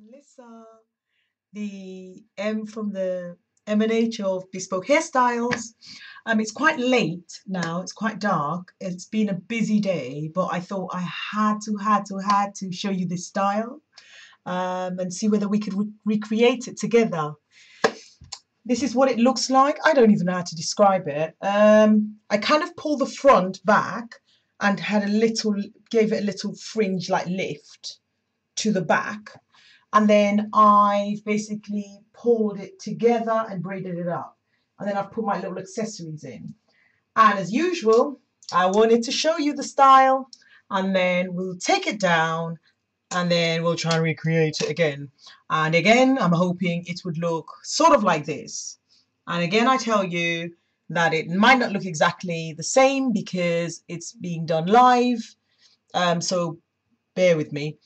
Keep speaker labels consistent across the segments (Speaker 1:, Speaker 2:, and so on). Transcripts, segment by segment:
Speaker 1: Melissa, the M from the M&H of Bespoke Hairstyles. It's quite late now, it's quite dark. It's been a busy day, but I thought I had to show you this style and see whether we could recreate it together. This is what it looks like. I don't even know how to describe it. I kind of pulled the front back and gave it a little fringe like lift to the back. And then I've basically pulled it together and braided it up. And then I've put my little accessories in. And as usual, I wanted to show you the style, and then we'll take it down and then we'll try and recreate it again. And again, I'm hoping it would look sort of like this. And again, I tell you that it might not look exactly the same because it's being done live. So bear with me.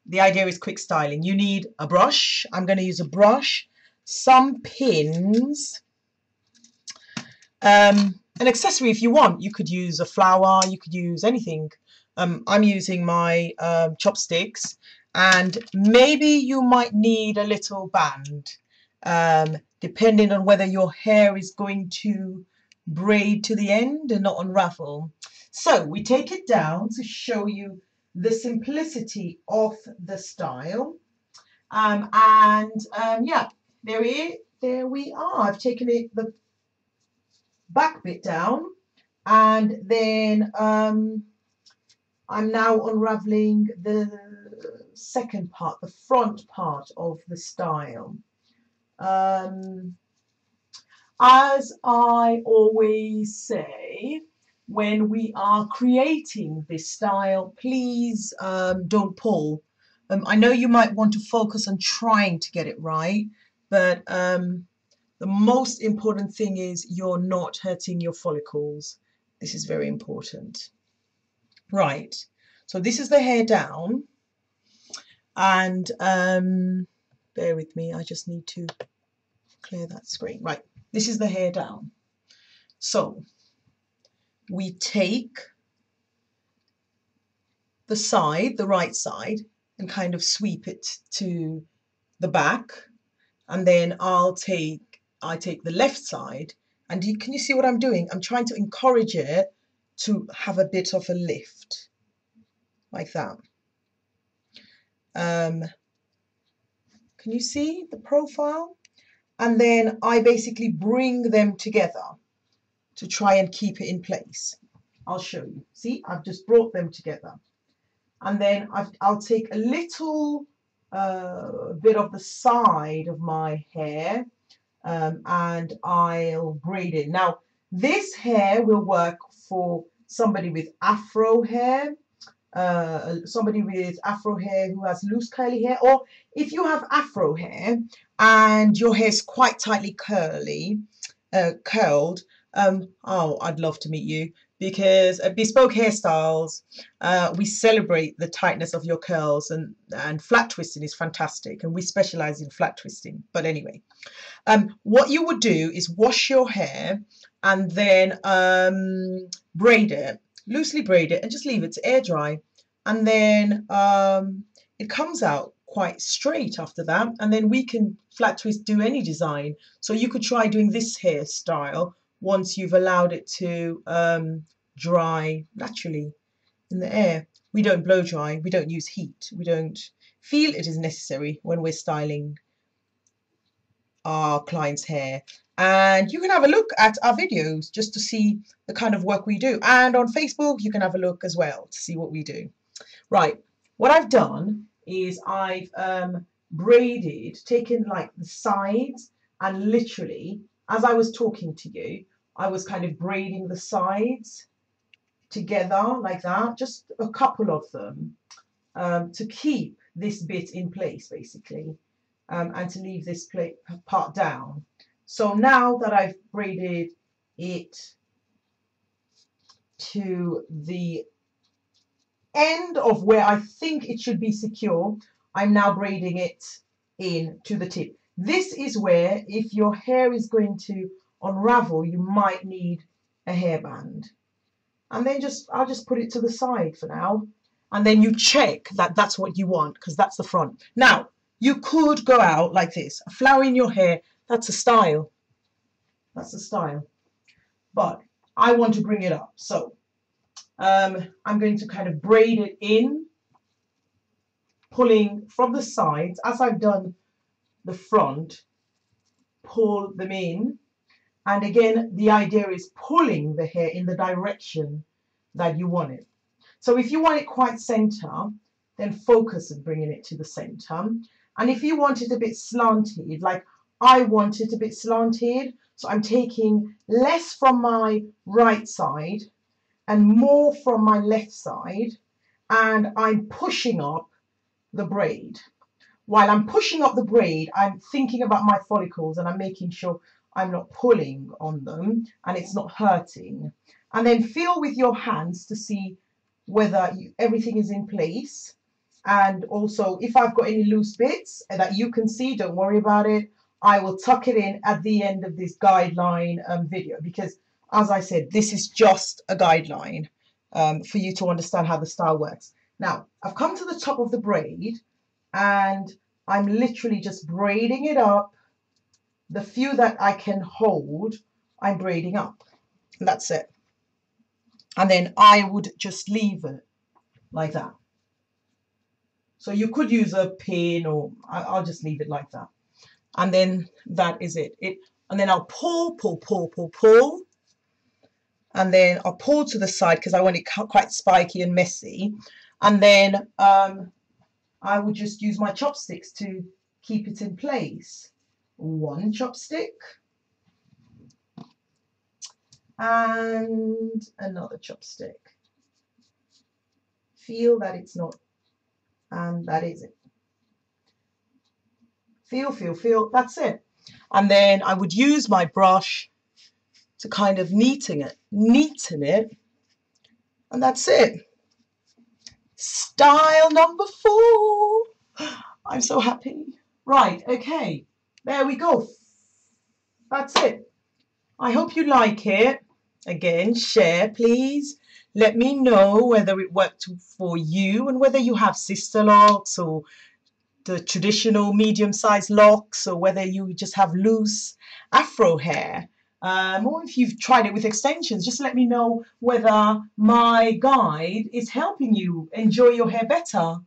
Speaker 1: The idea is quick styling. You need a brush. I'm going to use a brush, some pins, an accessory if you want. You could use a flower, you could use anything. I'm using my chopsticks, and maybe you might need a little band, depending on whether your hair is going to braid to the end and not unravel. So we take it down to show you the simplicity of the style, yeah, there we are. I've taken the back bit down, and then I'm now unraveling the second part, the front part of the style. As I always say, when we are creating this style, please don't pull. I know you might want to focus on trying to get it right, but the most important thing is you're not hurting your follicles. This is very important. Right, so this is the hair down, and bear with me, I just need to clear that screen. Right, this is the hair down. So we take the side, the right side, and kind of sweep it to the back, and then I take the left side, and can you see what I'm doing? I'm trying to encourage it to have a bit of a lift, like that. Can you see the profile? And then I basically bring them together to try and keep it in place. I'll show you. See, I've just brought them together. And then I'll take a little bit of the side of my hair and I'll braid it. Now, this hair will work for somebody with afro hair, somebody with afro hair who has loose curly hair, or if you have afro hair and your hair is quite tightly curled, oh, I'd love to meet you, because at Bespoke Hairstyles, we celebrate the tightness of your curls, and flat twisting is fantastic, and we specialize in flat twisting. But anyway, what you would do is wash your hair and then braid it, loosely braid it, and just leave it to air dry. And then it comes out quite straight after that, and then we can flat twist, do any design. So you could try doing this hairstyle once you've allowed it to dry naturally in the air. We don't blow dry, we don't use heat, we don't feel it is necessary when we're styling our client's hair. And you can have a look at our videos just to see the kind of work we do, and on Facebook you can have a look as well to see what we do. Right, what I've done is I've braided, taken like the sides, and literally as I was talking to you, I was kind of braiding the sides together like that, just a couple of them, to keep this bit in place basically, and to leave this part down. So now that I've braided it to the end of where I think it should be secure, I'm now braiding it in to the tip. This is where, if your hair is going to unravel, you might need a hairband. And then I'll just put it to the side for now. And then you check that that's what you want, because that's the front. Now, You could go out like this, a flower in your hair. That's a style. That's a style. But I want to bring it up. So I'm going to kind of braid it in, pulling from the sides as I've done the front, pull them in. And again, the idea is pulling the hair in the direction that you want it. So if you want it quite center, then focus on bringing it to the center. And if you want it a bit slanted, like I want it a bit slanted, so I'm taking less from my right side and more from my left side, and I'm pushing up the braid. While I'm pushing up the braid, I'm thinking about my follicles and I'm making sure I'm not pulling on them and it's not hurting. And then feel with your hands to see whether everything is in place. And also, if I've got any loose bits that you can see, don't worry about it. I will tuck it in at the end of this guideline video, because as I said, this is just a guideline for you to understand how the style works. Now, I've come to the top of the braid and I'm literally just braiding it up. The few that I can hold, I'm braiding up. And that's it. And then I would just leave it like that. So you could use a pin, or I'll just leave it like that. And then that is it. And then I'll pull. And then I'll pull to the side because I want it quite spiky and messy. And then I would just use my chopsticks to keep it in place. One chopstick. And another chopstick. Feel that it's not, and that is it. Feel, that's it. And then I would use my brush to kind of neaten it, and that's it. Style number 4. I'm so happy. Right, okay, there we go. That's it. I hope you like it. Again, share, please. Let me know whether it worked for you and whether you have sister locks or the traditional medium-sized locks, or whether you just have loose afro hair. Or if you've tried it with extensions, just let me know whether my guide is helping you enjoy your hair better.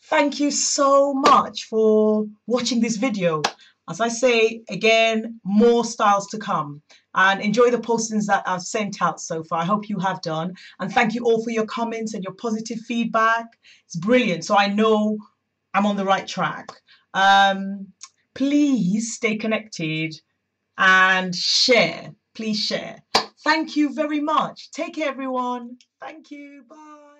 Speaker 1: Thank you so much for watching this video. As I say, again, more styles to come. And enjoy the postings that I've sent out so far. I hope you have done. And thank you all for your comments and your positive feedback. It's brilliant. So I know I'm on the right track. Please stay connected and share. Please share. Thank you very much. Take care, everyone. Thank you. Bye.